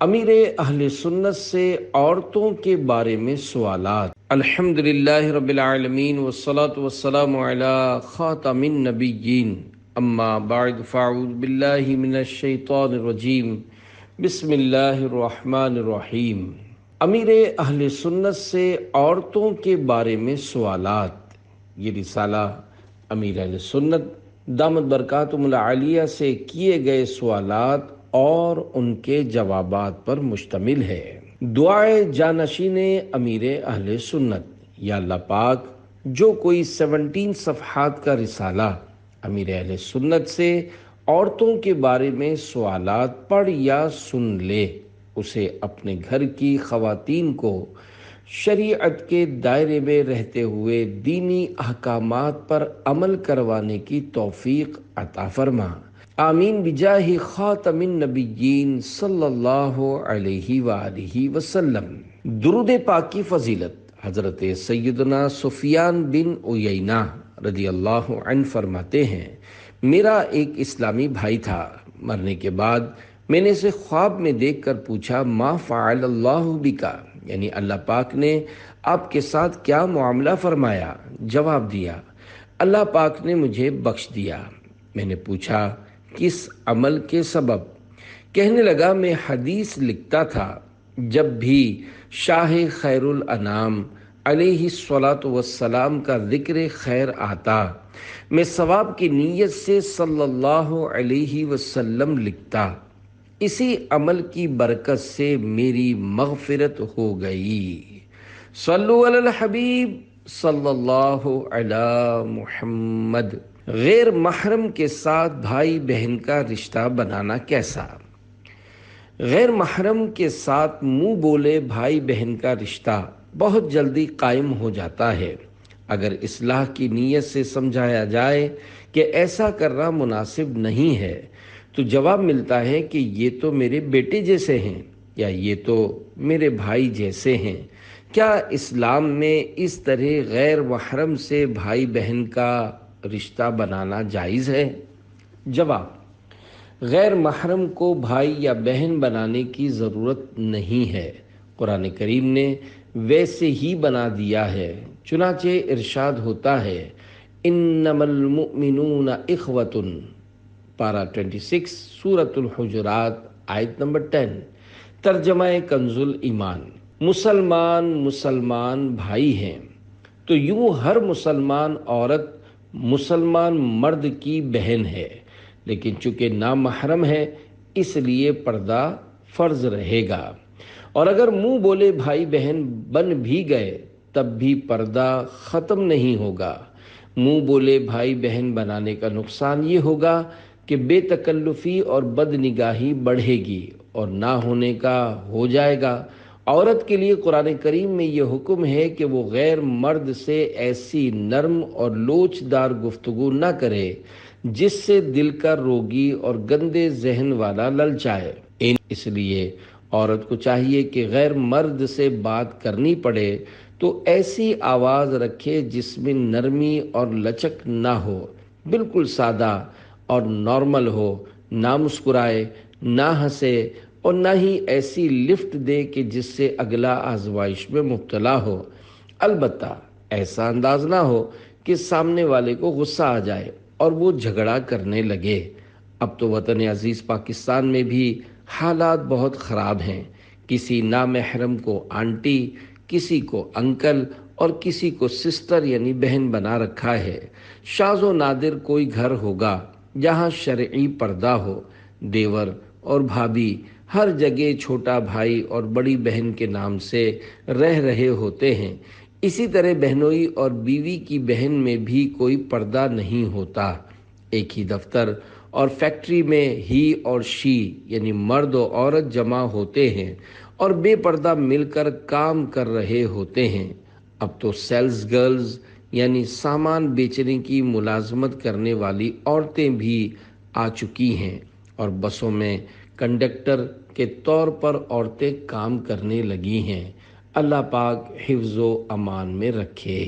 امیر اہل سنت سے عورتوں کے بارے میں سوالات۔ الحمدللہ رب العالمین والصلاة والسلام علی خاتم النبیین، اما بعد فاعوذ باللہ من الشیطان الرجیم، بسم اللہ الرحمن الرحیم۔ امیر اہل سنت سے عورتوں کے بارے میں سوالات، یہ رسالہ امیر اہل سنت دامت برکاتہم العالیہ سے کیے گئے سوالات اور ان کے جوابات پر مشتمل ہے۔ دعائے جانشین امیر اہل سنت: یا اللہ پاک، جو کوئی 17 صفحات کا رسالہ امیر اہل سنت سے عورتوں کے بارے میں سوالات پڑھ یا سن لے، اسے اپنے گھر کی خواتین کو شریعت کے دائرے میں رہتے ہوئے دینی احکامات پر عمل کروانے کی توفیق عطا فرما، آمین بجاہ خاتم النبیین صلی اللہ علیہ وآلہ وسلم۔ درود پاک کی فضیلت حضرت سیدنا سفیان بن عیینہ رضی اللہ عنہ فرماتے ہیں، میرا ایک اسلامی بھائی تھا، مرنے کے بعد میں نے اسے خواب میں دیکھ کر پوچھا، ما فعل اللہ بکا، یعنی اللہ پاک نے آپ کے ساتھ کیا معاملہ فرمایا؟ جواب دیا، اللہ پاک نے مجھے بخش دیا۔ میں نے پوچھا، کس عمل کے سبب؟ کہنے لگا، میں حدیث لکھتا تھا، جب بھی شاہ خیر الانام علیہ الصلاۃ والسلام کا ذکر خیر آتا، میں ثواب کی نیت سے صلی اللہ علیہ وسلم لکھتا، اسی عمل کی برکت سے میری مغفرت ہو گئی۔ صلو علی الحبیب صلی اللہ علی محمد۔ غیر محرم کے ساتھ بھائی بہن کا رشتہ بنانا کیسا؟ غیر محرم کے ساتھ منہ بولے بھائی بہن کا رشتہ بہت جلدی قائم ہو جاتا ہے، اگر اصلاح کی نیت سے سمجھایا جائے کہ ایسا کرنا مناسب نہیں ہے تو جواب ملتا ہے کہ یہ تو میرے بیٹے جیسے ہیں یا یہ تو میرے بھائی جیسے ہیں۔ کیا اسلام میں اس طرح غیر محرم سے بھائی بہن کا رشتہ بنانا جائز ہے؟ جواب، غیر محرم کو بھائی یا بہن بنانے کی ضرورت نہیں ہے، قرآن کریم نے ویسے ہی بنا دیا ہے، چنانچہ ارشاد ہوتا ہے، انما المؤمنون اخوۃ، پارہ 26 سورۃ الحجرات آیت نمبر 10۔ ترجمہ کنز الایمان، مسلمان بھائی ہیں تو یوں ہر مسلمان عورت مسلمان مرد کی بہن ہے، لیکن چونکہ نامحرم ہے اس لیے پردہ فرض رہے گا، اور اگر منہ بولے بھائی بہن بن بھی گئے تب بھی پردہ ختم نہیں ہوگا۔ منہ بولے بھائی بہن بنانے کا نقصان یہ ہوگا کہ بے تکلفی اور بد نگاہی بڑھے گی اور نہ ہونے کا ہو جائے گا۔ عورت کے لیے قرآن کریم میں یہ حکم ہے کہ وہ غیر مرد سے ایسی نرم اور لوچ دار گفتگو نہ کرے جس سے دل کا روگی اور گندے ذہن والا للچائے۔ اس لیے عورت کو چاہیے کہ غیر مرد سے بات کرنی پڑے تو ایسی آواز رکھے جس میں نرمی اور لچک نہ ہو، بالکل سادہ اور نارمل ہو، نہ مسکرائے، نہ ہنسے اور نہ ہی ایسی لفٹ دے کہ جس سے اگلا آزمائش میں مبتلا ہو۔ البتہ ایسا انداز نہ ہو کہ سامنے والے کو غصہ آ جائے اور وہ جھگڑا کرنے لگے۔ اب تو وطن عزیز پاکستان میں بھی حالات بہت خراب ہیں، کسی نامحرم کو آنٹی، کسی کو انکل اور کسی کو سسٹر یعنی بہن بنا رکھا ہے۔ شاذ و نادر کوئی گھر ہوگا جہاں شرعی پردہ ہو، دیور اور بھابھی ہر جگہ چھوٹا بھائی اور بڑی بہن کے نام سے رہ رہے ہوتے ہیں۔ اسی طرح بہنوئی اور بیوی کی بہن میں بھی کوئی پردہ نہیں ہوتا۔ ایک ہی دفتر اور فیکٹری میں ہی اور شی یعنی مرد و عورت جمع ہوتے ہیں اور بے پردہ مل کر کام کر رہے ہوتے ہیں۔ اب تو سیلز گرلز یعنی سامان بیچنے کی ملازمت کرنے والی عورتیں بھی آ چکی ہیں اور بسوں میں کنڈکٹر کے طور پر عورتیں کام کرنے لگی ہیں۔ اللہ پاک حفظ و امان میں رکھے۔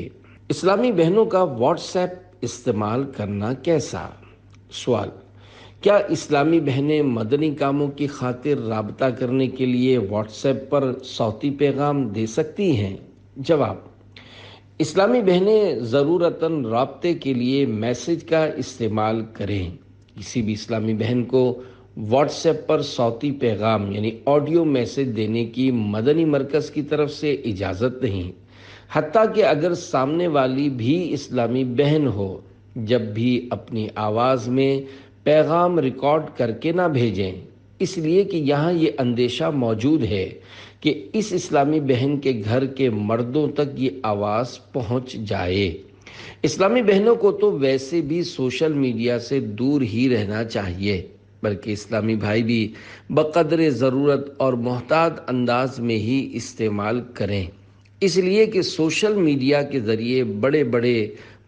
اسلامی بہنوں کا واٹس ایپ استعمال کرنا کیسا؟ سوال، کیا اسلامی بہنیں مدنی کاموں کی خاطر رابطہ کرنے کے لیے واٹس ایپ پر صوتی پیغام دے سکتی ہیں؟ جواب: اسلامی بہنیں ضرورتاً رابطے کے لیے میسج کا استعمال کریں۔ کسی بھی اسلامی بہن کو واٹس ایپ پر صوتی پیغام یعنی آڈیو میسج دینے کی مدنی مرکز کی طرف سے اجازت نہیں، حتیٰ کہ اگر سامنے والی بھی اسلامی بہن ہو، جب بھی اپنی آواز میں پیغام ریکارڈ کر کے نہ بھیجیں، اس لیے کہ یہاں یہ اندیشہ موجود ہے کہ اس اسلامی بہن کے گھر کے مردوں تک یہ آواز پہنچ جائے۔ اسلامی بہنوں کو تو ویسے بھی سوشل میڈیا سے دور ہی رہنا چاہیے، بلکہ اسلامی بھائی بھی بقدر ضرورت اور محتاط انداز میں ہی استعمال کریں، اس لیے کہ سوشل میڈیا کے ذریعے بڑے بڑے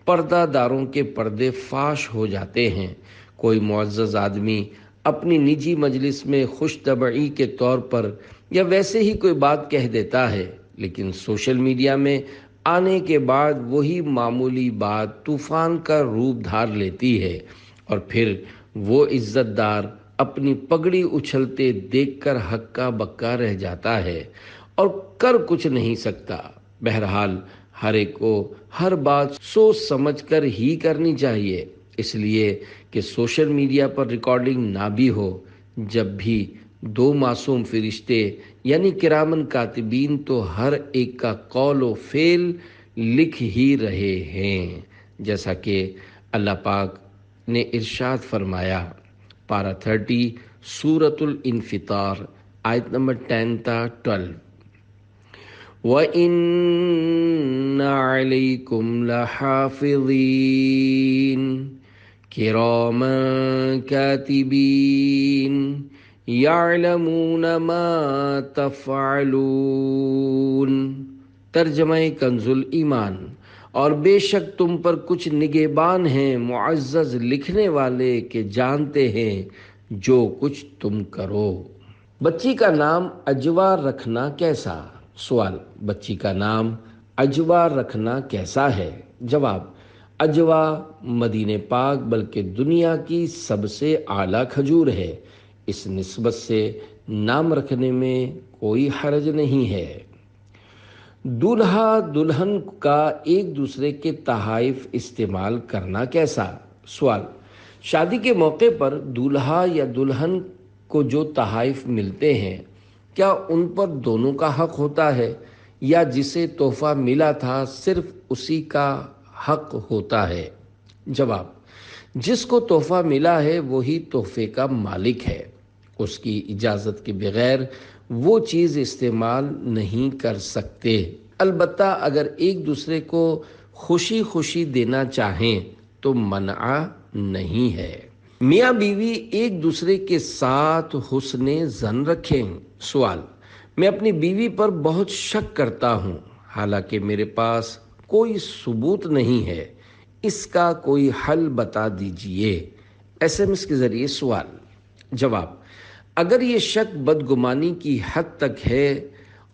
پردہ داروں کے پردے فاش ہو جاتے ہیں۔ کوئی معزز آدمی اپنی نجی مجلس میں خوش طبعی کے طور پر یا ویسے ہی کوئی بات کہہ دیتا ہے، لیکن سوشل میڈیا میں آنے کے بعد وہی معمولی بات طوفان کا روپ دھار لیتی ہے، اور پھر وہ عزت دار اپنی پگڑی اچھلتے دیکھ کر ہکا بکا رہ جاتا ہے اور کر کچھ نہیں سکتا۔ بہرحال ہر ایک کو ہر بات سوچ سمجھ کر ہی کرنی چاہیے، اس لیے کہ سوشل میڈیا پر ریکارڈنگ نہ بھی ہو۔ جب بھی دو معصوم فرشتے یعنی کرامن کاتبین تو ہر ایک کا قول و فعل لکھ ہی رہے ہیں، جیسا کہ اللہ پاک نے ارشاد فرمایا، پارہ 30 سورۃ الانفطار آیت نمبر 10 تا 12، وَإِنَّ عَلَيْكُمْ لَحَافِظِينَ كِرَامًا كَاتِبِينَ يَعْلَمُونَ مَا تَفْعَلُونَ۔ ترجمہ کنز ایمان: اور بے شک تم پر کچھ نگہبان ہیں معزز لکھنے والے کہ جانتے ہیں جو کچھ تم کرو۔ بچی کا نام اجوا رکھنا کیسا؟ سوال: بچی کا نام اجوا رکھنا کیسا ہے؟ جواب: اجوا مدینہ پاک بلکہ دنیا کی سب سے اعلیٰ کھجور ہے، اس نسبت سے نام رکھنے میں کوئی حرج نہیں ہے۔ دولہا دلہن کا ایک دوسرے کے تحائف استعمال کرنا کیسا؟ سوال: شادی کے موقع پر دولہا یا دلہن کو جو تحائف ملتے ہیں، کیا ان پر دونوں کا حق ہوتا ہے یا جسے تحفہ ملا تھا صرف اسی کا حق ہوتا ہے؟ جواب: جس کو تحفہ ملا ہے وہی تحفے کا مالک ہے، اس کی اجازت کے بغیر وہ چیز استعمال نہیں کر سکتے، البتہ اگر ایک دوسرے کو خوشی خوشی دینا چاہیں تو منع نہیں ہے۔ میاں بیوی ایک دوسرے کے ساتھ حسن ظن رکھیں۔ سوال: میں اپنی بیوی پر بہت شک کرتا ہوں، حالانکہ میرے پاس کوئی ثبوت نہیں ہے، اس کا کوئی حل بتا دیجئے۔ SMS کے ذریعے سوال۔ جواب: اگر یہ شک بدگمانی کی حد تک ہے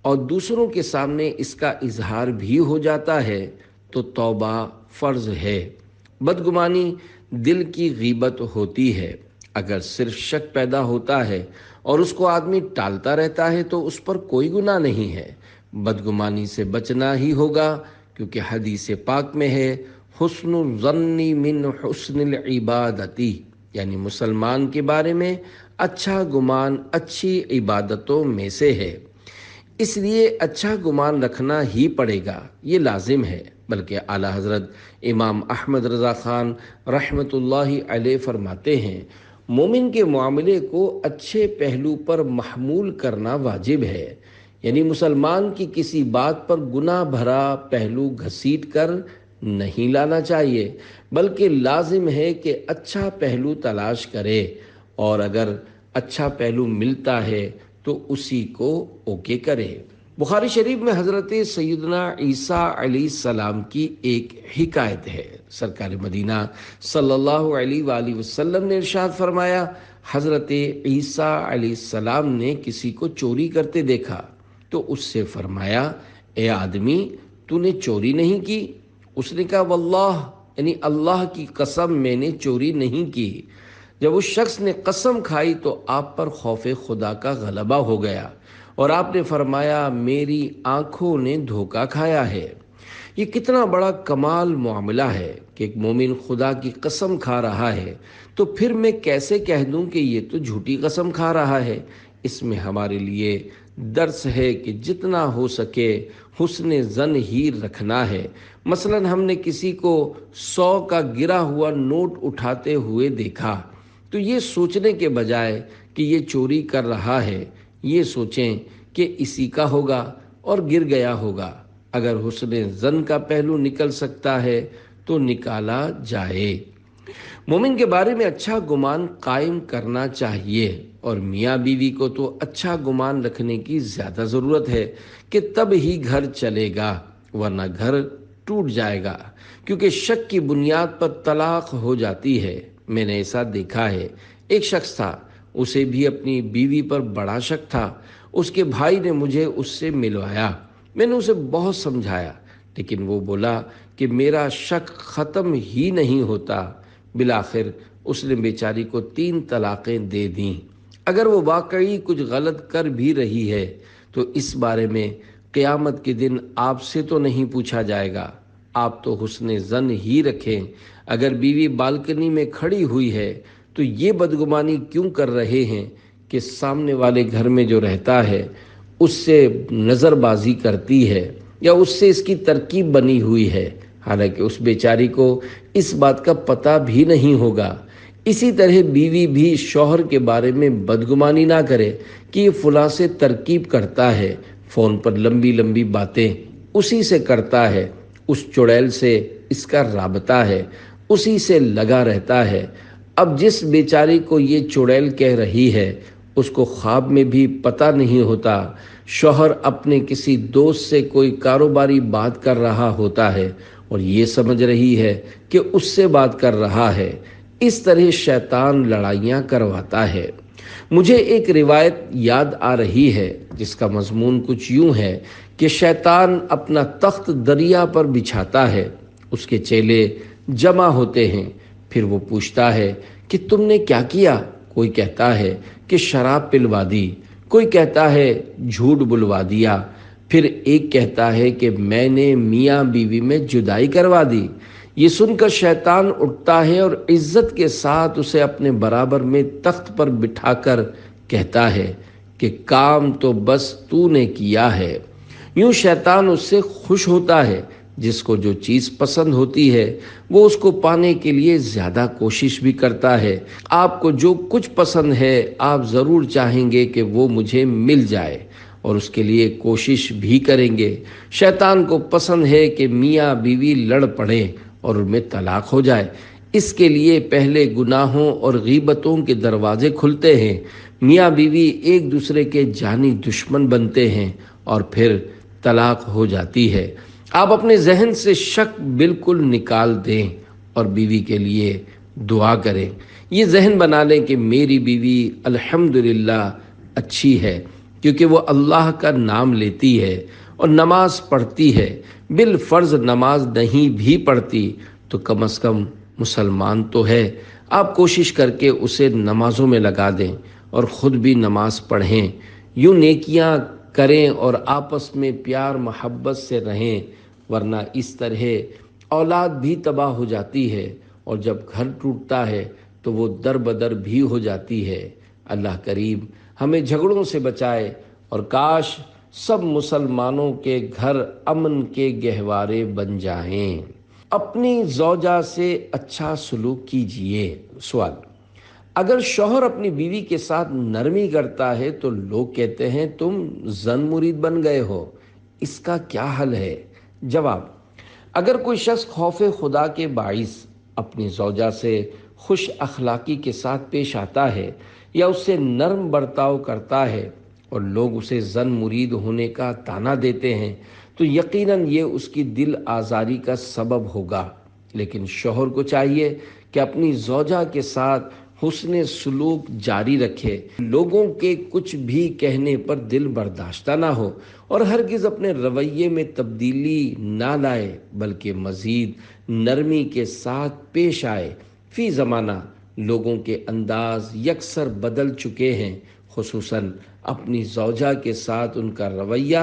اور دوسروں کے سامنے اس کا اظہار بھی ہو جاتا ہے تو توبہ فرض ہے۔ بدگمانی دل کی غیبت ہوتی ہے۔ اگر صرف شک پیدا ہوتا ہے اور اس کو آدمی ٹالتا رہتا ہے تو اس پر کوئی گناہ نہیں ہے۔ بدگمانی سے بچنا ہی ہوگا، کیونکہ حدیث پاک میں ہے، حسن الظن من حسن العبادتی، یعنی مسلمان کے بارے میں اچھا گمان اچھی عبادتوں میں سے ہے۔ اس لیے اچھا گمان رکھنا ہی پڑے گا، یہ لازم ہے۔ بلکہ اعلیٰ حضرت امام احمد رضا خان رحمۃ اللہ علیہ فرماتے ہیں، مومن کے معاملے کو اچھے پہلو پر محمول کرنا واجب ہے، یعنی مسلمان کی کسی بات پر گناہ بھرا پہلو گھسیٹ کر نہیں لانا چاہیے، بلکہ لازم ہے کہ اچھا پہلو تلاش کرے، اور اگر اچھا پہلو ملتا ہے تو اسی کو اوکے کرے۔ بخاری شریف میں حضرت سیدنا عیسیٰ علیہ السلام کی ایک حکایت ہے۔ سرکار مدینہ صلی اللہ علیہ وآلہ وسلم نے ارشاد فرمایا، حضرت عیسیٰ علیہ السلام نے کسی کو چوری کرتے دیکھا تو اس سے فرمایا، اے آدمی، تو نے چوری نہیں کی؟ اس نے کہا، واللہ، یعنی اللہ کی قسم، میں نے چوری نہیں کی۔ جب اس شخص نے قسم کھائی تو آپ پر خوف خدا کا غلبہ ہو گیا اور آپ نے فرمایا میری آنکھوں نے دھوکہ کھایا ہے۔ یہ کتنا بڑا کمال معاملہ ہے کہ ایک مومن خدا کی قسم کھا رہا ہے تو پھر میں کیسے کہہ دوں کہ یہ تو جھوٹی قسم کھا رہا ہے۔ اس میں ہمارے لیے درس ہے کہ جتنا ہو سکے حسن ظن ہی رکھنا ہے۔ مثلا ہم نے کسی کو 100 کا گرا ہوا نوٹ اٹھاتے ہوئے دیکھا تو یہ سوچنے کے بجائے کہ یہ چوری کر رہا ہے، یہ سوچیں کہ اسی کا ہوگا اور گر گیا ہوگا۔ اگر حسن ظن کا پہلو نکل سکتا ہے تو نکالا جائے۔ مومن کے بارے میں اچھا گمان قائم کرنا چاہیے، اور میاں بیوی کو تو اچھا گمان رکھنے کی زیادہ ضرورت ہے کہ تب ہی گھر چلے گا، ورنہ گھر ٹوٹ جائے گا، کیونکہ شک کی بنیاد پر طلاق ہو جاتی ہے۔ میں نے ایسا دیکھا ہے، ایک شخص تھا، اسے بھی اپنی بیوی پر بڑا شک تھا۔ اس کے بھائی نے مجھے اس سے ملوایا، میں نے اسے بہت سمجھایا، لیکن وہ بولا کہ میرا شک ختم ہی نہیں ہوتا۔ بالآخر اس نے بیچاری کو 3 طلاقیں دے دیں۔ اگر وہ واقعی کچھ غلط کر بھی رہی ہے تو اس بارے میں قیامت کے دن آپ سے تو نہیں پوچھا جائے گا۔ آپ تو حسن ظن ہی رکھیں۔ اگر بیوی بالکنی میں کھڑی ہوئی ہے تو یہ بدگمانی کیوں کر رہے ہیں کہ سامنے والے گھر میں جو رہتا ہے اس سے نظر بازی کرتی ہے یا اس سے اس کی ترکیب بنی ہوئی ہے، حالانکہ اس بیچاری کو اس بات کا پتہ بھی نہیں ہوگا۔ اسی طرح بیوی بھی شوہر کے بارے میں بدگمانی نہ کرے کہ یہ فلاں سے ترکیب کرتا ہے، فون پر لمبی لمبی باتیں اسی سے کرتا ہے، اس چڑیل سے اس کا رابطہ ہے، اسی سے لگا رہتا ہے۔ اب جس بیچاری کو یہ چڑیل کہہ رہی ہے اس کو خواب میں بھی پتہ نہیں ہوتا شوہر اپنے کسی دوست سے کوئی کاروباری بات کر رہا ہوتا ہے اور یہ سمجھ رہی ہے کہ اس سے بات کر رہا ہے۔ اس طرح شیطان لڑائیاں کرواتا ہے۔ مجھے ایک روایت یاد آ رہی ہے جس کا مضمون کچھ یوں ہے کہ شیطان اپنا تخت دریا پر بچھاتا ہے، اس کے چیلے جمع ہوتے ہیں، پھر وہ پوچھتا ہے کہ تم نے کیا کیا؟ کوئی کہتا ہے کہ شراب پلوا دی، کوئی کہتا ہے جھوٹ بلوا دیا، پھر ایک کہتا ہے کہ میں نے میاں بیوی میں جدائی کروا دی۔ یہ سن کر شیطان اٹھتا ہے اور عزت کے ساتھ اسے اپنے برابر میں تخت پر بٹھا کر کہتا ہے کہ کام تو بس تو نے کیا ہے۔ یوں شیطان اس سے خوش ہوتا ہے۔ جس کو جو چیز پسند ہوتی ہے وہ اس کو پانے کے لیے زیادہ کوشش بھی کرتا ہے۔ آپ کو جو کچھ پسند ہے آپ ضرور چاہیں گے کہ وہ مجھے مل جائے اور اس کے لیے کوشش بھی کریں گے۔ شیطان کو پسند ہے کہ میاں بیوی لڑ پڑیں اور ان میں طلاق ہو جائے۔ اس کے لیے پہلے گناہوں اور غیبتوں کے دروازے کھلتے ہیں، میاں بیوی ایک دوسرے کے جانی دشمن بنتے ہیں اور پھر طلاق ہو جاتی ہے۔ آپ اپنے ذہن سے شک بالکل نکال دیں اور بیوی کے لیے دعا کریں۔ یہ ذہن بنا لیں کہ میری بیوی الحمدللہ اچھی ہے، کیونکہ وہ اللہ کا نام لیتی ہے اور نماز پڑھتی ہے۔ بالفرض نماز نہیں بھی پڑھتی تو کم از کم مسلمان تو ہے۔ آپ کوشش کر کے اسے نمازوں میں لگا دیں اور خود بھی نماز پڑھیں۔ یوں نیکیاں کریں اور آپس میں پیار محبت سے رہیں، ورنہ اس طرح اولاد بھی تباہ ہو جاتی ہے اور جب گھر ٹوٹتا ہے تو وہ در بدر بھی ہو جاتی ہے۔ اللہ کریم ہمیں جھگڑوں سے بچائے اور کاش سب مسلمانوں کے گھر امن کے گہوارے بن جائیں۔ اپنی زوجہ سے اچھا سلوک کیجیے۔ سوال: اگر شوہر اپنی بیوی کے ساتھ نرمی کرتا ہے تو لوگ کہتے ہیں تم زن مرید بن گئے ہو، اس کا کیا حل ہے؟ جواب: اگر کوئی شخص خوف خدا کے باعث اپنی زوجہ سے خوش اخلاقی کے ساتھ پیش آتا ہے یا اس سے نرم برتاؤ کرتا ہے اور لوگ اسے زن مرید ہونے کا طعنہ دیتے ہیں تو یقیناً یہ اس کی دل آزاری کا سبب ہوگا۔ لیکن شوہر کو چاہیے کہ اپنی زوجہ کے ساتھ حسن سلوک جاری رکھے، لوگوں کے کچھ بھی کہنے پر دل برداشتہ نہ ہو اور ہرگز اپنے رویے میں تبدیلی نہ لائے، بلکہ مزید نرمی کے ساتھ پیش آئے۔ فی زمانہ لوگوں کے انداز یکسر بدل چکے ہیں، خصوصاً اپنی زوجہ کے ساتھ ان کا رویہ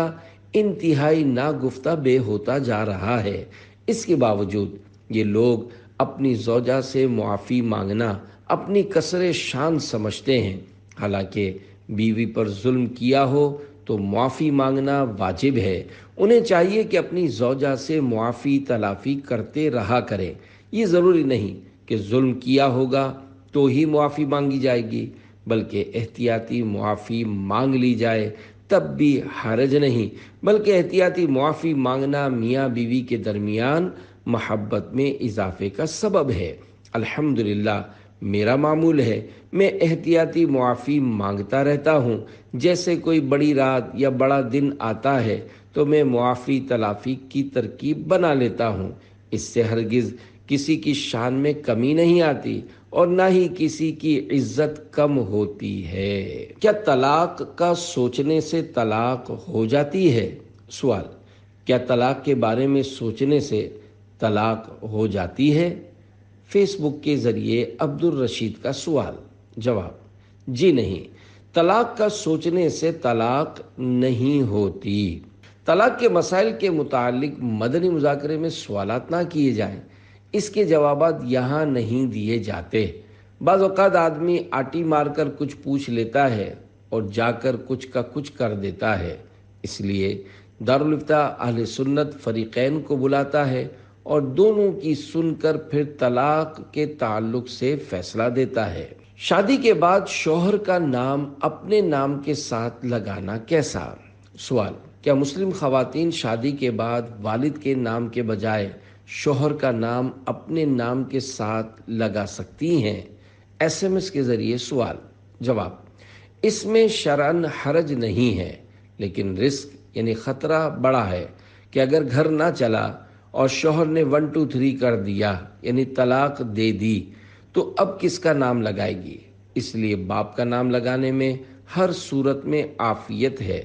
انتہائی ناگفتہ بے ہوتا جا رہا ہے۔ اس کے باوجود یہ لوگ اپنی زوجہ سے معافی مانگنا اپنی کسر شان سمجھتے ہیں، حالانکہ بیوی پر ظلم کیا ہو تو معافی مانگنا واجب ہے۔ انہیں چاہیے کہ اپنی زوجہ سے معافی تلافی کرتے رہا کریں۔ یہ ضروری نہیں کہ ظلم کیا ہوگا تو ہی معافی مانگی جائے گی، بلکہ احتیاطی معافی مانگ لی جائے تب بھی حرج نہیں، بلکہ احتیاطی معافی مانگنا میاں بیوی کے درمیان محبت میں اضافے کا سبب ہے۔ الحمدللہ میرا معمول ہے، میں احتیاطی معافی مانگتا رہتا ہوں۔ جیسے کوئی بڑی رات یا بڑا دن آتا ہے تو میں معافی تلافی کی ترکیب بنا لیتا ہوں۔ اس سے ہرگز کسی کی شان میں کمی نہیں آتی اور نہ ہی کسی کی عزت کم ہوتی ہے۔ کیا طلاق کا سوچنے سے طلاق ہو جاتی ہے؟ سوال: کیا طلاق کے بارے میں سوچنے سے طلاق ہو جاتی ہے؟ فیس بک کے ذریعے عبدالرشید کا سوال۔ جواب: جی نہیں، طلاق کا سوچنے سے طلاق نہیں ہوتی۔ طلاق کے مسائل کے متعلق مدنی مذاکرے میں سوالات نہ کیے جائیں، اس کے جوابات یہاں نہیں دیے جاتے۔ بعض اوقات آدمی آٹی مار کر کچھ پوچھ لیتا ہے اور جا کر کچھ کا کچھ کر دیتا ہے، اس لیے دارالافتاء اہل سنت فریقین کو بلاتا ہے اور دونوں کی سن کر پھر طلاق کے تعلق سے فیصلہ دیتا ہے۔ شادی کے بعد شوہر کا نام اپنے نام کے ساتھ لگانا کیسا؟ سوال: کیا مسلم خواتین شادی کے بعد والد کے نام کے بجائے شوہر کا نام اپنے نام کے ساتھ لگا سکتی ہیں؟ SMS کے ذریعے سوال۔ جواب: اس میں شرعاً حرج نہیں ہے، لیکن رسک یعنی خطرہ بڑا ہے کہ اگر گھر نہ چلا اور شوہر نے 1 2 3 کر دیا یعنی طلاق دے دی تو اب کس کا نام لگائے گی؟ اس لیے باپ کا نام لگانے میں ہر صورت میں عافیت ہے۔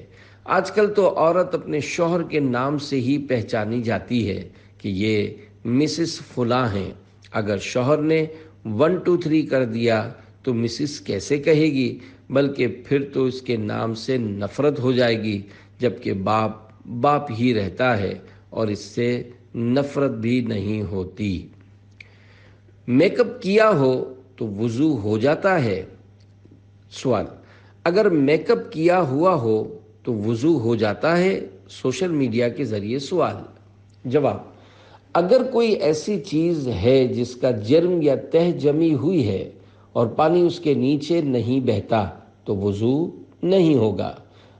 آج کل تو عورت اپنے شوہر کے نام سے ہی پہچانی جاتی ہے کہ یہ مسز فلاں ہیں۔ اگر شوہر نے 1 2 3 کر دیا تو مسز کیسے کہے گی، بلکہ پھر تو اس کے نام سے نفرت ہو جائے گی، جبکہ باپ باپ ہی رہتا ہے اور اس سے نفرت بھی نہیں ہوتی۔ میک اپ کیا ہو تو وضو ہو جاتا ہے؟ سوال: اگر میک اپ کیا ہوا ہو تو وضو ہو جاتا ہے؟ سوشل میڈیا کے ذریعے سوال۔ جواب: اگر کوئی ایسی چیز ہے جس کا جرم یا تہ جمی ہوئی ہے اور پانی اس کے نیچے نہیں بہتا تو وضو نہیں ہوگا۔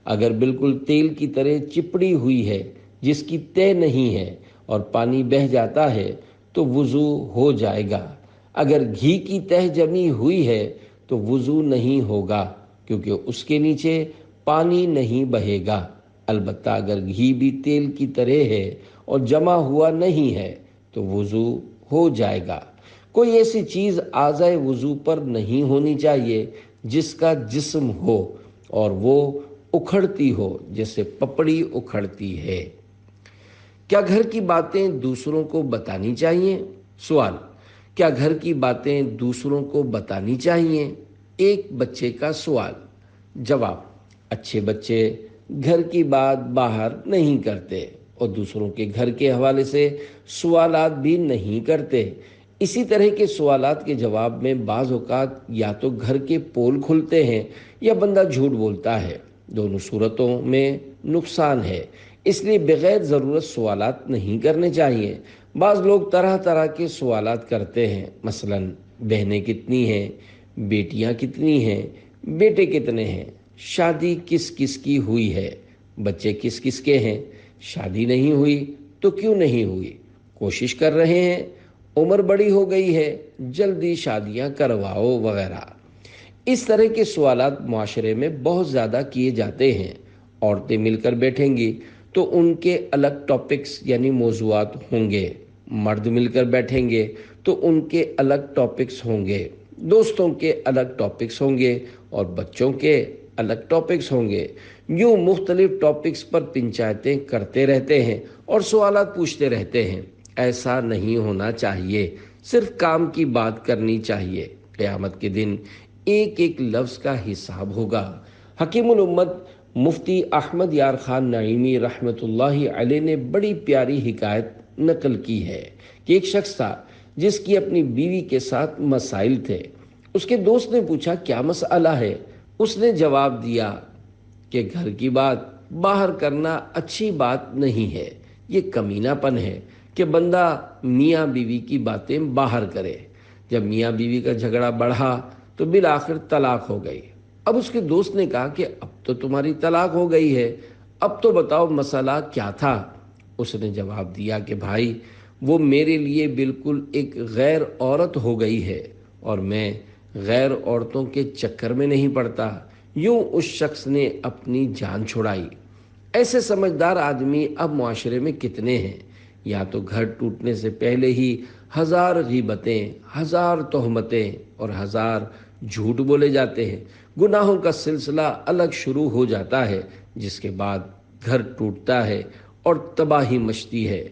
اگر بالکل تیل کی طرح چپڑی ہوئی ہے جس کی تہ نہیں ہے اور پانی بہہ جاتا ہے تو وضو ہو جائے گا۔ اگر گھی کی تہ جمی ہوئی ہے تو وضو نہیں ہوگا، کیونکہ اس کے نیچے پانی نہیں بہے گا۔ البتہ اگر گھی بھی تیل کی طرح ہے اور جمع ہوا نہیں ہے تو وضو ہو جائے گا۔ کوئی ایسی چیز اعضائے وضو پر نہیں ہونی چاہیے جس کا جسم ہو اور وہ اکھڑتی ہو، جیسے پپڑی اکھڑتی ہے۔ کیا گھر کی باتیں دوسروں کو بتانی چاہیے؟ سوال: کیا گھر کی باتیں دوسروں کو بتانی چاہیے؟ ایک بچے کا سوال۔ جواب: اچھے بچے گھر کی بات باہر نہیں کرتے اور دوسروں کے گھر کے حوالے سے سوالات بھی نہیں کرتے۔ اسی طرح کے سوالات کے جواب میں بعض اوقات یا تو گھر کے پول کھلتے ہیں یا بندہ جھوٹ بولتا ہے۔ دونوں صورتوں میں نقصان ہے، اس لیے بغیر ضرورت سوالات نہیں کرنے چاہیے۔ بعض لوگ طرح طرح کے سوالات کرتے ہیں، مثلا بہنیں کتنی ہیں، بیٹیاں کتنی ہیں، بیٹے کتنے ہیں، شادی کس کس کی ہوئی ہے، بچے کس کس کے ہیں، شادی نہیں ہوئی تو کیوں نہیں ہوئی، کوشش کر رہے ہیں، عمر بڑی ہو گئی ہے، جلدی شادیاں کرواؤ وغیرہ۔ اس طرح کے سوالات معاشرے میں بہت زیادہ کیے جاتے ہیں۔ عورتیں مل کر بیٹھیں گی تو ان کے الگ ٹاپکس یعنی موضوعات ہوں گے، مرد مل کر بیٹھیں گے تو ان کے الگ ٹاپکس ہوں گے، دوستوں کے الگ ٹاپکس ہوں گے اور بچوں کے الگ ٹاپکس ہوں گے۔ یوں مختلف ٹاپکس پر پنچایتیں کرتے رہتے ہیں اور سوالات پوچھتے رہتے ہیں۔ ایسا نہیں ہونا چاہیے، صرف کام کی بات کرنی چاہیے۔ قیامت کے دن ایک ایک لفظ کا حساب ہوگا۔ حکیم الامت مفتی احمد یار خان نعیمی رحمۃ اللہ علیہ نے بڑی پیاری حکایت نقل کی ہے کہ ایک شخص تھا جس کی اپنی بیوی کے ساتھ مسائل تھے۔ اس کے دوست نے پوچھا کیا مسئلہ ہے؟ اس نے جواب دیا کہ گھر کی بات باہر کرنا اچھی بات نہیں ہے، یہ کمینہ پن ہے کہ بندہ میاں بیوی کی باتیں باہر کرے۔ جب میاں بیوی کا جھگڑا بڑھا تو بالآخر طلاق ہو گئی۔ اب اس کے دوست نے کہا کہ اب تو تمہاری طلاق ہو گئی ہے، اب تو بتاؤ مسئلہ کیا تھا؟ اس نے جواب دیا کہ بھائی وہ میرے لیے بالکل ایک غیر عورت ہو گئی ہے اور میں غیر عورتوں کے چکر میں نہیں پڑتا۔ یوں اس شخص نے اپنی جان چھڑائی۔ ایسے سمجھدار آدمی اب معاشرے میں کتنے ہیں؟ یا تو گھر ٹوٹنے سے پہلے ہی ہزار غیبتیں، ہزار تہمتیں اور ہزار جھوٹ بولے جاتے ہیں، گناہوں کا سلسلہ الگ شروع ہو جاتا ہے، جس کے بعد گھر ٹوٹتا ہے اور تباہی مچتی ہے۔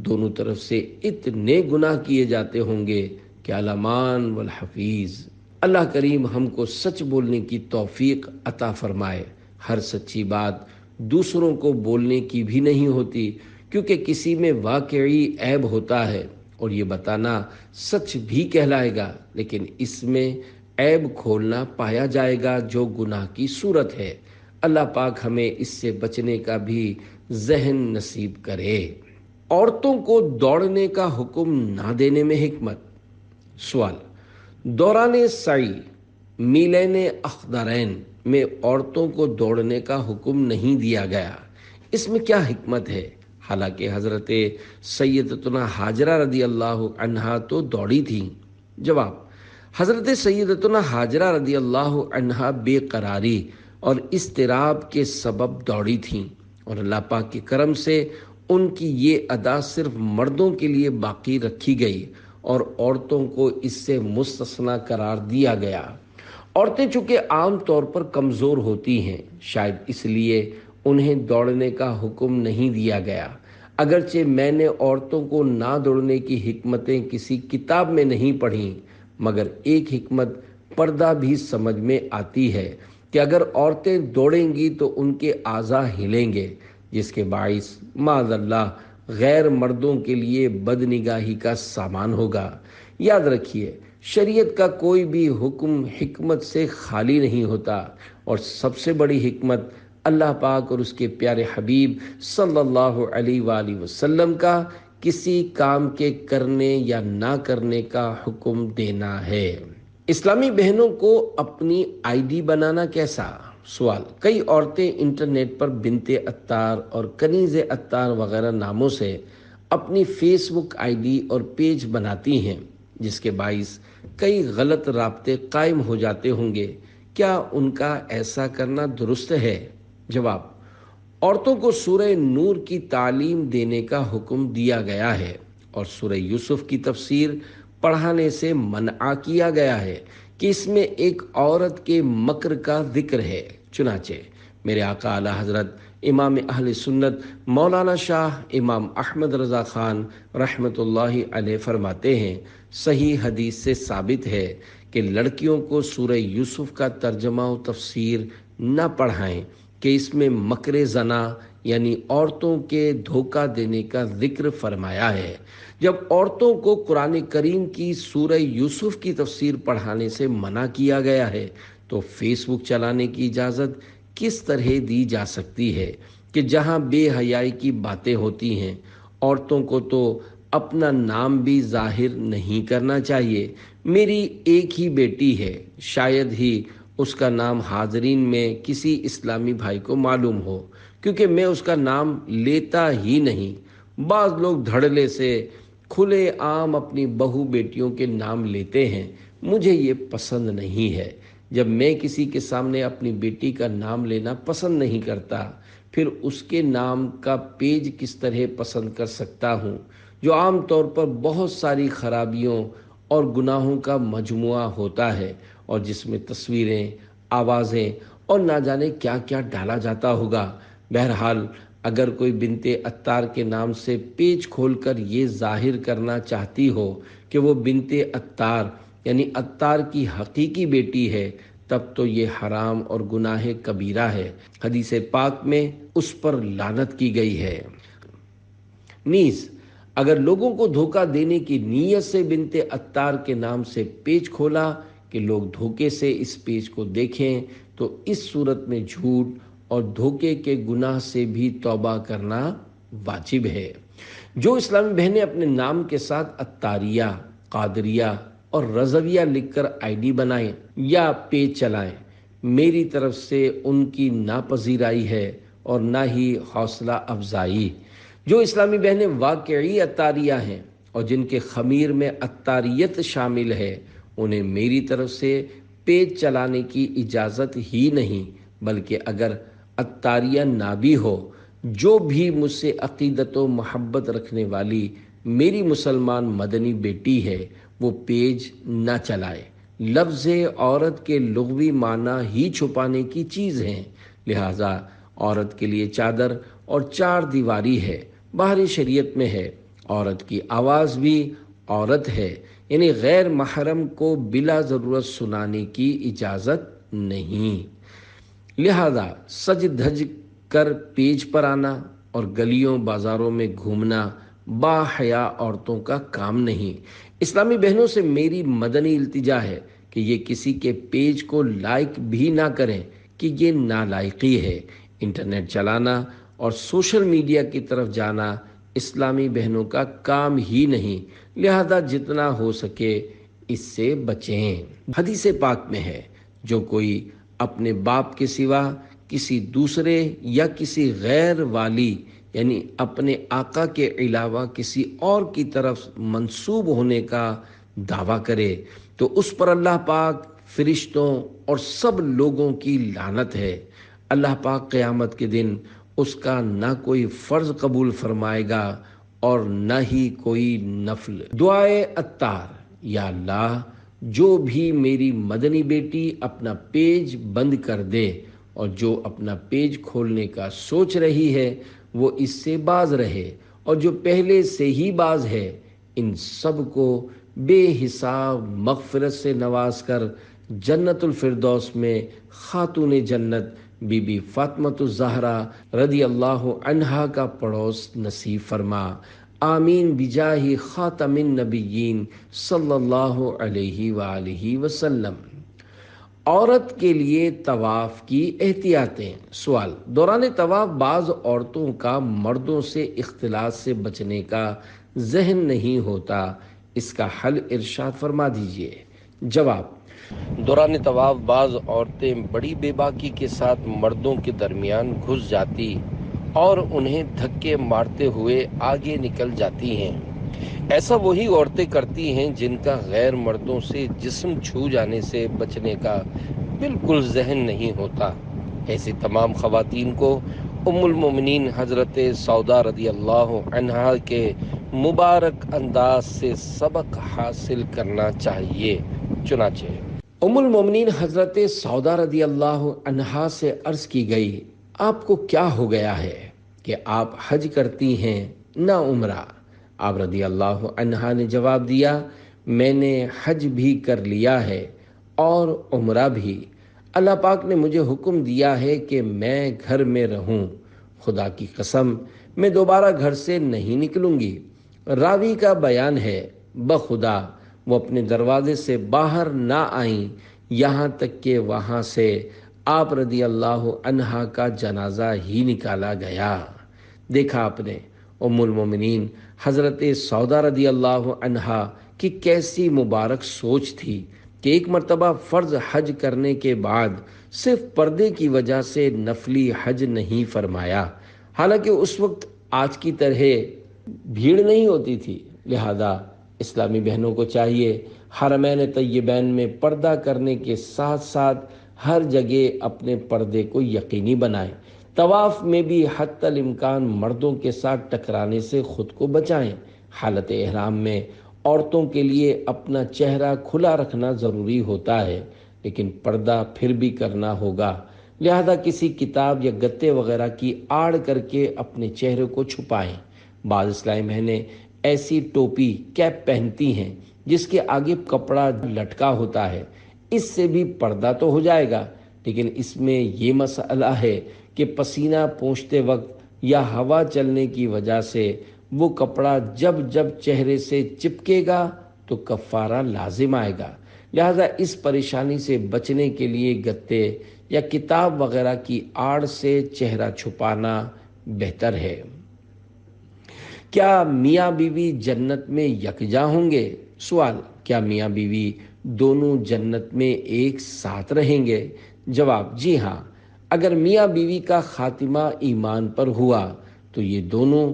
دونوں طرف سے اتنے گناہ کیے جاتے ہوں گے کہ الامان والحفیظ۔ اللہ کریم ہم کو سچ بولنے کی توفیق عطا فرمائے۔ ہر سچی بات دوسروں کو بولنے کی بھی نہیں ہوتی، کیونکہ کسی میں واقعی عیب ہوتا ہے اور یہ بتانا سچ بھی کہلائے گا، لیکن اس میں عیب کھولنا پایا جائے گا جو گناہ کی صورت ہے۔ اللہ پاک ہمیں اس سے بچنے کا بھی ذہن نصیب کرے۔ عورتوں کو دوڑنے کا حکم نہ دینے میں حکمت۔ سوال: دوران سعی میلین اخضرین میں عورتوں کو دوڑنے کا حکم نہیں دیا گیا، اس میں کیا حکمت ہے؟ حالانکہ حضرت سیدتنا حاجرہ رضی اللہ عنہا تو دوڑی تھیں۔ جواب: حضرت سیدتنا حاجرہ رضی اللہ عنہا بے قراری اور اضطراب کے سبب دوڑی تھیں، اور اللہ پاک کے کرم سے ان کی یہ ادا صرف مردوں کے لیے باقی رکھی گئی اور عورتوں کو اس سے مستثنی قرار دیا گیا۔ عورتیں چونکہ عام طور پر کمزور ہوتی ہیں، شاید اس لیے انہیں دوڑنے کا حکم نہیں دیا گیا۔ اگرچہ میں نے عورتوں کو نہ دوڑنے کی حکمتیں کسی کتاب میں نہیں پڑھیں، مگر ایک حکمت پردہ بھی سمجھ میں آتی ہے کہ اگر عورتیں دوڑیں گی تو ان کے اعضاء ہلیں گے، جس کے باعث معاذ اللہ غیر مردوں کے لیے بدنگاہی کا سامان ہوگا۔ یاد رکھیے، شریعت کا کوئی بھی حکم حکمت سے خالی نہیں ہوتا، اور سب سے بڑی حکمت اللہ پاک اور اس کے پیارے حبیب صلی اللہ علیہ وآلہ وسلم کا کسی کام کے کرنے یا نہ کرنے کا حکم دینا ہے۔ اسلامی بہنوں کو اپنی آئی ڈی بنانا کیسا؟ سوال: کئی عورتیں انٹرنیٹ پر بنت عطار اور کنیز عطار وغیرہ ناموں سے اپنی فیس بک آئی ڈی اور پیج بناتی ہیں، جس کے باعث کئی غلط رابطے قائم ہو جاتے ہوں گے۔ کیا ان کا ایسا کرنا درست ہے؟ جواب: عورتوں کو سورہ نور کی تعلیم دینے کا حکم دیا گیا ہے اور سورہ یوسف کی تفسیر پڑھانے سے منع کیا گیا ہے کہ اس میں ایک عورت کے مکر کا ذکر ہے۔ چنانچہ میرے آقا اعلی حضرت امام اہل سنت مولانا شاہ امام احمد رضا خان رحمۃ اللہ علیہ فرماتے ہیں، صحیح حدیث سے ثابت ہے کہ لڑکیوں کو سورہ یوسف کا ترجمہ و تفسیر نہ پڑھائیں کہ اس میں مکر زنا یعنی عورتوں کے دھوکہ دینے کا ذکر فرمایا ہے۔ جب عورتوں کو قرآن کریم کی سورہ یوسف کی تفسیر پڑھانے سے منع کیا گیا ہے تو فیس بک چلانے کی اجازت کس طرح دی جا سکتی ہے کہ جہاں بے حیائی کی باتیں ہوتی ہیں؟ عورتوں کو تو اپنا نام بھی ظاہر نہیں کرنا چاہیے۔ میری ایک ہی بیٹی ہے، شاید ہی اس کا نام حاضرین میں کسی اسلامی بھائی کو معلوم ہو، کیونکہ میں اس کا نام لیتا ہی نہیں۔ بعض لوگ دھڑلے سے کھلے عام اپنی بہو بیٹیوں کے نام لیتے ہیں، مجھے یہ پسند نہیں ہے۔ جب میں کسی کے سامنے اپنی بیٹی کا نام لینا پسند نہیں کرتا، پھر اس کے نام کا پیج کس طرح پسند کر سکتا ہوں، جو عام طور پر بہت ساری خرابیوں اور گناہوں کا مجموعہ ہوتا ہے اور جس میں تصویریں، آوازیں اور نہ جانے کیا کیا ڈالا جاتا ہوگا۔ بہرحال اگر کوئی بنت عطار کے نام سے پیج کھول کر یہ ظاہر کرنا چاہتی ہو کہ وہ بنت عطار یعنی عطار کی حقیقی بیٹی ہے تب تو یہ حرام اور گناہ کبیرہ ہے۔ حدیث پاک میں اس پر لعنت کی گئی ہے۔ نیز اگر لوگوں کو دھوکہ دینے کی نیت سے بنت عطار کے نام سے پیج کھولا کہ لوگ دھوکے سے اس پیج کو دیکھیں تو اس صورت میں جھوٹ اور دھوکے کے گناہ سے بھی توبہ کرنا واجب ہے۔ جو اسلامی بہنیں اپنے نام کے ساتھ عطاریہ، قادریہ اور رضویہ لکھ کر آئی ڈی بنائیں یا پیج چلائیں، میری طرف سے ان کی ناپذیرائی ہے اور نہ ہی حوصلہ افزائی۔ جو اسلامی بہنیں واقعی عطاریہ ہیں اور جن کے خمیر میں عطاریت شامل ہے، انہیں میری طرف سے پیج چلانے کی اجازت ہی نہیں، بلکہ اگر عطاریہ نہ بھی ہو، جو بھی مجھ سے عقیدت و محبت رکھنے والی میری مسلمان مدنی بیٹی ہے وہ پیج نہ چلائے۔ لفظ عورت کے لغوی معنی ہی چھپانے کی چیز ہیں، لہٰذا عورت کے لیے چادر اور چار دیواری ہے، باہر شریعت میں ہے۔ عورت کی آواز بھی عورت ہے، یعنی غیر محرم کو بلا ضرورت سنانے کی اجازت نہیں۔ لہذا سج دھج کر پیج پر آنا اور گلیوں بازاروں میں گھومنا با حیا عورتوں کا کام نہیں۔ اسلامی بہنوں سے میری مدنی التجا ہے کہ یہ کسی کے پیج کو لائک بھی نہ کریں کہ یہ نالائقی ہے۔ انٹرنیٹ چلانا اور سوشل میڈیا کی طرف جانا اسلامی بہنوں کا کام ہی نہیں، لہذا جتنا ہو سکے اس سے بچیں۔ حدیث پاک میں ہے، جو کوئی اپنے باپ کے سوا کسی دوسرے یا کسی غیر والی یعنی اپنے آقا کے علاوہ کسی اور کی طرف منسوب ہونے کا دعویٰ کرے تو اس پر اللہ پاک، فرشتوں اور سب لوگوں کی لعنت ہے۔ اللہ پاک قیامت کے دن اس کا نہ کوئی فرض قبول فرمائے گا اور نہ ہی کوئی نفل۔ دعائے عطار: یا اللہ، جو بھی میری مدنی بیٹی اپنا پیج بند کر دے اور جو اپنا پیج کھولنے کا سوچ رہی ہے وہ اس سے باز رہے، اور جو پہلے سے ہی باز ہے، ان سب کو بے حساب مغفرت سے نواز کر جنت الفردوس میں خاتون جنت بی بی فاطمۃ الزہرا رضی اللہ عنہا کا پڑوس نصیب فرما۔ آمین بجاہ خاتم النبیین صلی اللہ علیہ وآلہ وسلم۔ عورت کے لیے طواف کی احتیاطیں۔ سوال: دوران طواف بعض عورتوں کا مردوں سے اختلاط سے بچنے کا ذہن نہیں ہوتا، اس کا حل ارشاد فرما دیجیے۔ جواب: دوران طواف بعض عورتیں بڑی بے باکی کے ساتھ مردوں کے درمیان گھس جاتی اور انہیں دھکے مارتے ہوئے آگے نکل جاتی ہیں۔ ایسا وہی عورتیں کرتی ہیں جن کا غیر مردوں سے جسم چھو جانے سے بچنے کا بالکل ذہن نہیں ہوتا۔ ایسی تمام خواتین کو ام المومنین حضرت سودا رضی اللہ عنہا کے مبارک انداز سے سبق حاصل کرنا چاہیے۔ چنانچہ ام المومنین حضرت سودا رضی اللہ عنہا سے عرض کی گئی، آپ کو کیا ہو گیا ہے کہ آپ حج کرتی ہیں نہ عمرہ؟ آپ رضی اللہ عنہا نے جواب دیا، میں نے حج بھی کر لیا ہے اور عمرہ بھی۔ اللہ پاک نے مجھے حکم دیا ہے کہ میں گھر میں رہوں۔ خدا کی قسم میں دوبارہ گھر سے نہیں نکلوں گی۔ راوی کا بیان ہے، بخدا وہ اپنے دروازے سے باہر نہ آئیں یہاں تک کہ وہاں سے آپ رضی اللہ عنہا کا جنازہ ہی نکالا گیا۔ دیکھا آپ نے ام المومنین حضرت سودا رضی اللہ عنہا کی کیسی مبارک سوچ تھی کہ ایک مرتبہ فرض حج کرنے کے بعد صرف پردے کی وجہ سے نفلی حج نہیں فرمایا، حالانکہ اس وقت آج کی طرح بھیڑ نہیں ہوتی تھی۔ لہذا اسلامی بہنوں کو چاہیے حرمین طیبین میں پردہ کرنے کے ساتھ ساتھ ہر جگہ اپنے پردے کو یقینی بنائیں۔ طواف میں بھی حتی الامکان مردوں کے ساتھ ٹکرانے سے خود کو بچائیں۔ حالت احرام میں عورتوں کے لیے اپنا چہرہ کھلا رکھنا ضروری ہوتا ہے، لیکن پردہ پھر بھی کرنا ہوگا، لہذا کسی کتاب یا گتے وغیرہ کی آڑ کر کے اپنے چہرے کو چھپائیں۔ بعض اسلامی بہنیں ایسی ٹوپی کیپ پہنتی ہیں جس کے آگے کپڑا لٹکا ہوتا ہے، اس سے بھی پردہ تو ہو جائے گا، لیکن اس میں یہ مسئلہ ہے کہ پسینہ پوچھتے وقت یا ہوا چلنے کی وجہ سے وہ کپڑا جب جب چہرے سے چپکے گا تو کفارہ لازم آئے گا۔ لہذا اس پریشانی سے بچنے کے لیے گتے یا کتاب وغیرہ کی آڑ سے چہرہ چھپانا بہتر ہے۔ کیا میاں بیوی جنت میں یکجا ہوں گے؟ سوال، کیا میاں بیوی دونوں جنت میں ایک ساتھ رہیں گے؟ جواب، جی ہاں، اگر میاں بیوی کا خاتمہ ایمان پر ہوا تو یہ دونوں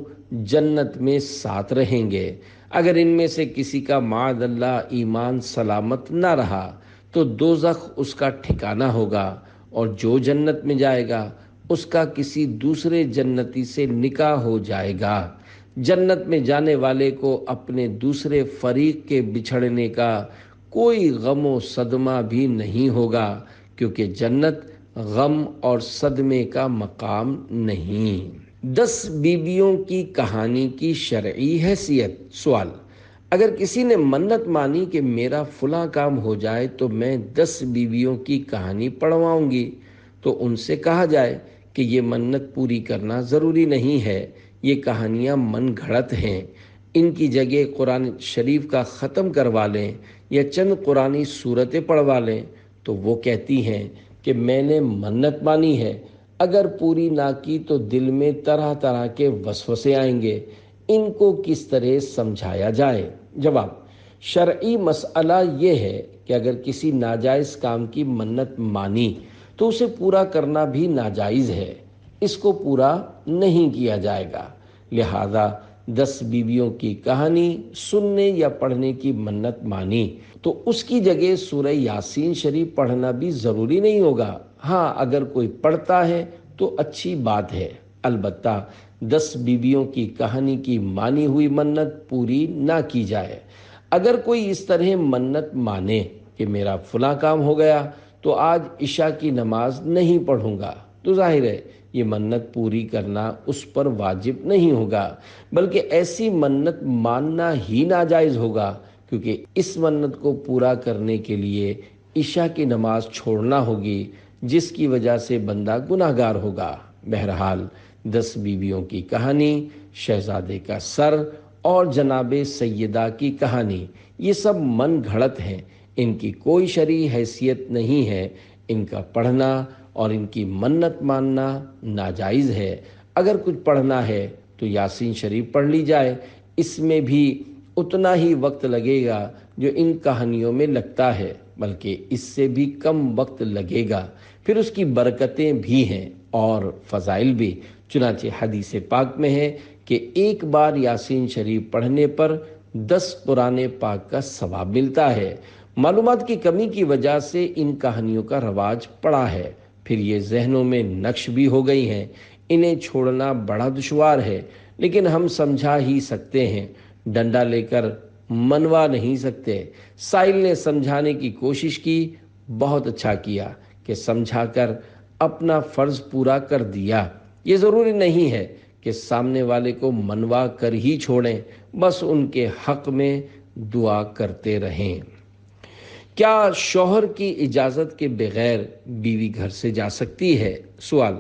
جنت میں ساتھ رہیں گے۔ اگر ان میں سے کسی کا معاذ اللہ ایمان سلامت نہ رہا تو دوزخ اس کا ٹھکانہ ہوگا، اور جو جنت میں جائے گا اس کا کسی دوسرے جنتی سے نکاح ہو جائے گا۔ جنت میں جانے والے کو اپنے دوسرے فریق کے بچھڑنے کا کوئی غم و صدمہ بھی نہیں ہوگا، کیونکہ جنت غم اور صدمے کا مقام نہیں۔ 10 بیویوں کی کہانی کی شرعی حیثیت۔ سوال، اگر کسی نے منت مانی کہ میرا فلاں کام ہو جائے تو میں 10 بیویوں کی کہانی پڑھواؤں گی، تو ان سے کہا جائے کہ یہ منت پوری کرنا ضروری نہیں ہے، یہ کہانیاں من گھڑت ہیں، ان کی جگہ قرآن شریف کا ختم کروا لیں یا چند قرآنی صورتیں پڑھوا لیں۔ تو وہ کہتی ہیں کہ میں نے منت مانی ہے، اگر پوری نہ کی تو دل میں طرح طرح کے وسوسے آئیں گے، ان کو کس طرح سمجھایا جائے؟ جواب، شرعی مسئلہ یہ ہے کہ اگر کسی ناجائز کام کی منت مانی تو اسے پورا کرنا بھی ناجائز ہے، اس کو پورا نہیں کیا جائے گا۔ لہذا 10 بیویوں کی کہانی سننے یا پڑھنے کی منت مانی تو اس کی جگہ سورہ یاسین شریف پڑھنا بھی ضروری نہیں ہوگا۔ ہاں، اگر کوئی پڑھتا ہے تو اچھی بات ہے، البتہ 10 بیویوں کی کہانی کی مانی ہوئی منت پوری نہ کی جائے۔ اگر کوئی اس طرح منت مانے کہ میرا فلاں کام ہو گیا تو آج عشاء کی نماز نہیں پڑھوں گا، تو ظاہر ہے یہ منت پوری کرنا اس پر واجب نہیں ہوگا، بلکہ ایسی منت ماننا ہی ناجائز ہوگا، کیونکہ اس منت کو پورا کرنے کے لیے عشاء کی نماز چھوڑنا ہوگی، جس کی وجہ سے بندہ گناہگار ہوگا۔ بہرحال 10 بیویوں کی کہانی، شہزادے کا سر اور جناب سیدہ کی کہانی، یہ سب من گھڑت ہیں، ان کی کوئی شرعی حیثیت نہیں ہے، ان کا پڑھنا اور ان کی منت ماننا ناجائز ہے۔ اگر کچھ پڑھنا ہے تو یاسین شریف پڑھ لی جائے، اس میں بھی اتنا ہی وقت لگے گا جو ان کہانیوں میں لگتا ہے، بلکہ اس سے بھی کم وقت لگے گا، پھر اس کی برکتیں بھی ہیں اور فضائل بھی۔ چنانچہ حدیث پاک میں ہے کہ ایک بار یاسین شریف پڑھنے پر 10 قرآن پاک کا ثواب ملتا ہے۔ معلومات کی کمی کی وجہ سے ان کہانیوں کا رواج پڑا ہے، پھر یہ ذہنوں میں نقش بھی ہو گئی ہیں، انہیں چھوڑنا بڑا دشوار ہے، لیکن ہم سمجھا ہی سکتے ہیں، ڈنڈا لے کر منوا نہیں سکتے۔ سائل نے سمجھانے کی کوشش کی، بہت اچھا کیا کہ سمجھا کر اپنا فرض پورا کر دیا۔ یہ ضروری نہیں ہے کہ سامنے والے کو منوا کر ہی چھوڑیں، بس ان کے حق میں دعا کرتے رہیں۔ کیا شوہر کی اجازت کے بغیر بیوی گھر سے جا سکتی ہے؟ سوال،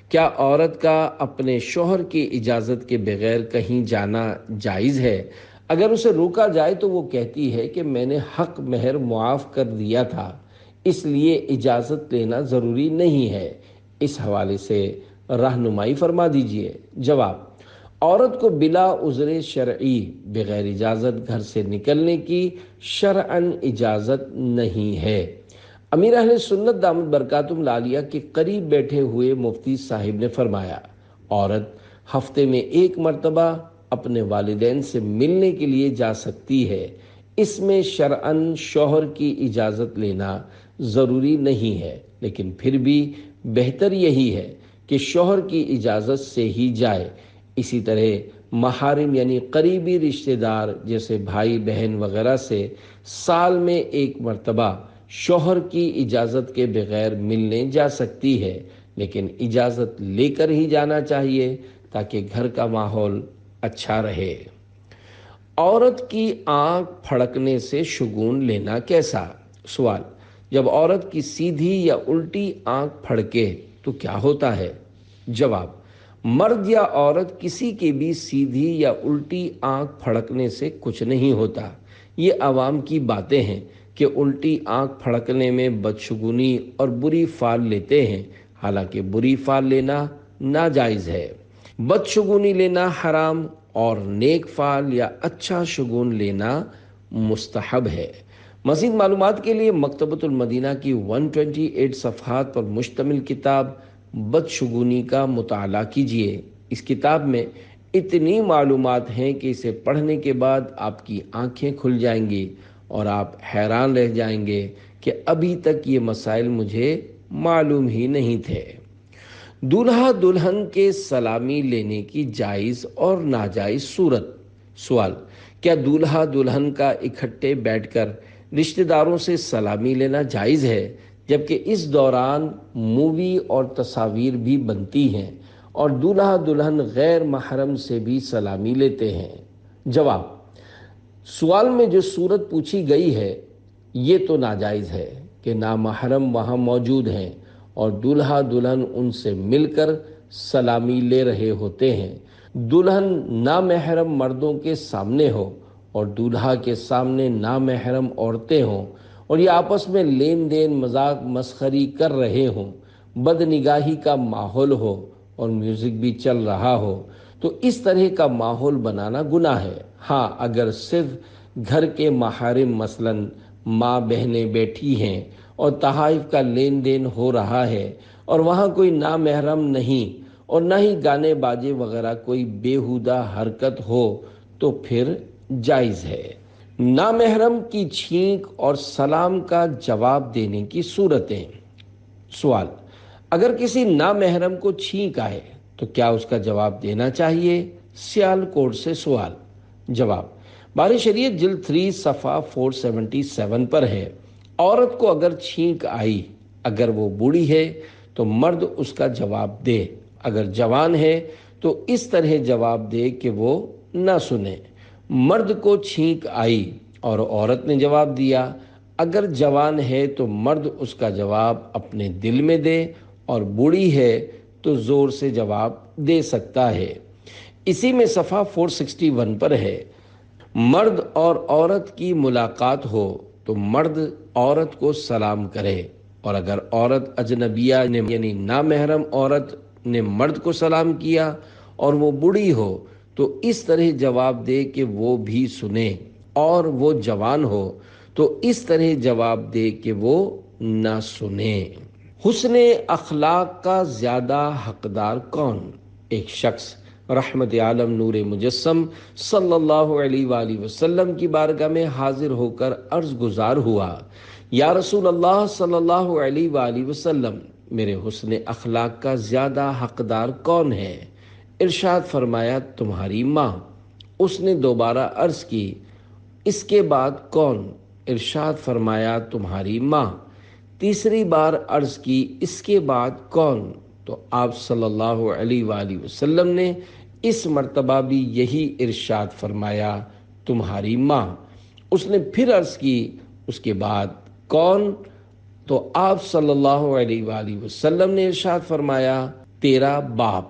کیا عورت کا اپنے شوہر کی اجازت کے بغیر کہیں جانا جائز ہے؟ اگر اسے روکا جائے تو وہ کہتی ہے کہ میں نے حق مہر معاف کر دیا تھا، اس لیے اجازت لینا ضروری نہیں ہے، اس حوالے سے رہنمائی فرما دیجیے۔ جواب، عورت کو بلا عذر شرعی بغیر اجازت گھر سے نکلنے کی شرعاً اجازت نہیں ہے۔ امیر اہل سنت دامت برکاتہم العالیہ کے قریب بیٹھے ہوئے مفتی صاحب نے فرمایا، عورت ہفتے میں 1 مرتبہ اپنے والدین سے ملنے کے لیے جا سکتی ہے، اس میں شرعاً شوہر کی اجازت لینا ضروری نہیں ہے، لیکن پھر بھی بہتر یہی ہے کہ شوہر کی اجازت سے ہی جائے۔ اسی طرح محارم یعنی قریبی رشتہ دار جیسے بھائی بہن وغیرہ سے سال میں 1 مرتبہ شوہر کی اجازت کے بغیر ملنے جا سکتی ہے، لیکن اجازت لے کر ہی جانا چاہیے تاکہ گھر کا ماحول اچھا رہے۔ عورت کی آنکھ پھڑکنے سے شگون لینا کیسا؟ سوال: جب عورت کی سیدھی یا الٹی آنکھ پھڑکے تو کیا ہوتا ہے؟ جواب: مرد یا عورت کسی کی بھی سیدھی یا الٹی آنکھ پھڑکنے سے کچھ نہیں ہوتا۔ یہ عوام کی باتیں ہیں کہ الٹی آنکھ پھڑکنے میں بدشگونی اور بری فال لیتے ہیں، حالانکہ بری فال لینا ناجائز ہے۔ بدشگونی لینا حرام اور نیک فال یا اچھا شگون لینا مستحب ہے۔ مزید معلومات کے لیے مکتبۃ المدینہ کی 128 صفحات پر مشتمل کتاب بدشگونی کا مطالعہ کیجیے۔ اس کتاب میں اتنی معلومات ہیں کہ اسے پڑھنے کے بعد آپ کی آنکھیں کھل جائیں گی اور آپ حیران رہ جائیں گے کہ ابھی تک یہ مسائل مجھے معلوم ہی نہیں تھے۔ دولہا دلہن کے سلامی لینے کی جائز اور ناجائز صورت۔ سوال: کیا دولہا دلہن کا اکٹھے بیٹھ کر رشتہ داروں سے سلامی لینا جائز ہے، جبکہ اس دوران مووی اور تصاویر بھی بنتی ہیں اور دولہا دلہن غیر محرم سے بھی سلامی لیتے ہیں؟ جواب: سوال میں جو صورت پوچھی گئی ہے یہ تو ناجائز ہے کہ نامحرم وہاں موجود ہیں اور دولہا دلہن ان سے مل کر سلامی لے رہے ہوتے ہیں۔ دلہن نامحرم مردوں کے سامنے ہو اور دولہا کے سامنے نامحرم عورتیں ہوں اور یہ آپس میں لین دین مذاق مسخری کر رہے ہوں، بد نگاہی کا ماحول ہو اور میوزک بھی چل رہا ہو تو اس طرح کا ماحول بنانا گناہ ہے۔ ہاں، اگر صرف گھر کے محارم مثلاً ماں بہنیں بیٹھی ہیں اور تحائف کا لین دین ہو رہا ہے اور وہاں کوئی نامحرم نہیں اور نہ ہی گانے باجے وغیرہ کوئی بیہودہ حرکت ہو تو پھر جائز ہے۔ نامحرم کی چھینک اور سلام کا جواب دینے کی صورتیں۔ سوال: اگر کسی نامحرم کو چھینک آئے تو کیا اس کا جواب دینا چاہیے؟ سیال کوٹ سے سوال۔ جواب: بارِ شریعت جلد 3 صفحہ 477 پر ہے، عورت کو اگر چھینک آئی، اگر وہ بوڑھی ہے تو مرد اس کا جواب دے، اگر جوان ہے تو اس طرح جواب دے کہ وہ نہ سنے۔ مرد کو چھینک آئی اور عورت نے جواب دیا، اگر جوان ہے تو مرد اس کا جواب اپنے دل میں دے اور بوڑھی ہے تو زور سے جواب دے سکتا ہے۔ اسی میں صفحہ 461 پر ہے، مرد اور عورت کی ملاقات ہو تو مرد عورت کو سلام کرے اور اگر عورت اجنبیہ نے یعنی نامحرم عورت نے مرد کو سلام کیا اور وہ بوڑھی ہو تو اس طرح جواب دے کہ وہ بھی سنے، اور وہ جوان ہو تو اس طرح جواب دے کہ وہ نہ سنے۔ حسن اخلاق کا زیادہ حقدار کون؟ ایک شخص رحمت عالم نور مجسم صلی اللہ علیہ وآلہ وسلم کی بارگاہ میں حاضر ہو کر عرض گزار ہوا، یا رسول اللہ صلی اللہ علیہ وآلہ وسلم، میرے حسن اخلاق کا زیادہ حقدار کون ہے؟ ارشاد فرمایا، تمہاری ماں۔ اس نے دوبارہ عرض کی، اس کے بعد کون؟ ارشاد فرمایا، تمہاری ماں۔ تیسری بار عرض کی، اس کے بعد کون؟ تو آپ صلی اللہ علیہ وآلہ وسلم نے اس مرتبہ بھی یہی ارشاد فرمایا، تمہاری ماں۔ اس نے پھر عرض کی، اس کے بعد کون؟ تو آپ صلی اللہ علیہ وآلہ وسلم نے ارشاد فرمایا، تیرا باپ۔